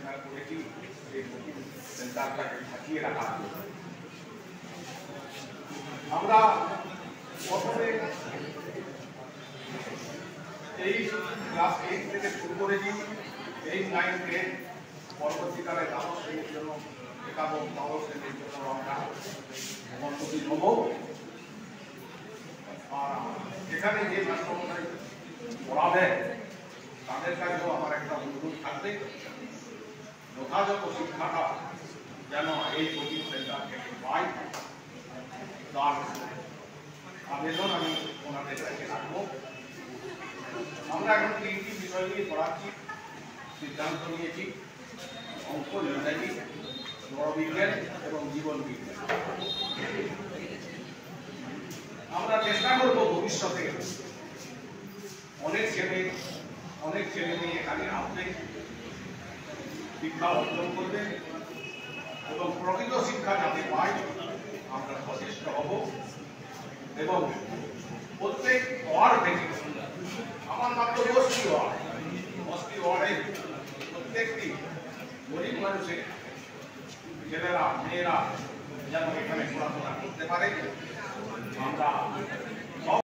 Centre করেছি সেই coaching সেন্টারটাকে থাকিয়ে রাখা। আমরা প্রথমে এই ক্লাস 8 থেকে শুরু করেছি, 8, 9, 10 পরবর্তীকালে দ্বাদশ শ্রেণীর জন্য, একাদশ দ্বাদশ শ্রেণীর জন্য আমরা মন্তব্য হব। আর এখানে যে মাস্টারমশাই পড়াবেন তাদের কাছেও আমার একটা অনুরোধ থাকবে, যথাযথ শিক্ষাটা যেন এই কোচিং সেন্টার থেকে পাই, তার আবেদন আমি ওনাদের কাছে রাখবো। আমরা এখন 3টি বিষয় নিয়ে পড়াচ্ছি, সিদ্ধান্ত নিয়েছি: অঙ্ক, ইংরাজি, নরবিজ্ঞান এবং জীবন বিজ্ঞান। আমরা চেষ্টা করব ভবিষ্যতে অনেক ছেলে মেয়ে এখানে আসবে, শিক্ষা অর্জন করবে এবং প্রকৃত শিক্ষা যাতে পাই আমরা সচেষ্ট হব। এবং প্রত্যেক ওয়ার্ড থেকে, আমার মাত্র 10টি ওয়ার্ডে প্রত্যেকটি গরিব মানুষের ছেলেরা মেয়েরা যেন এখানে পড়াশোনা করতে পারে, আমরা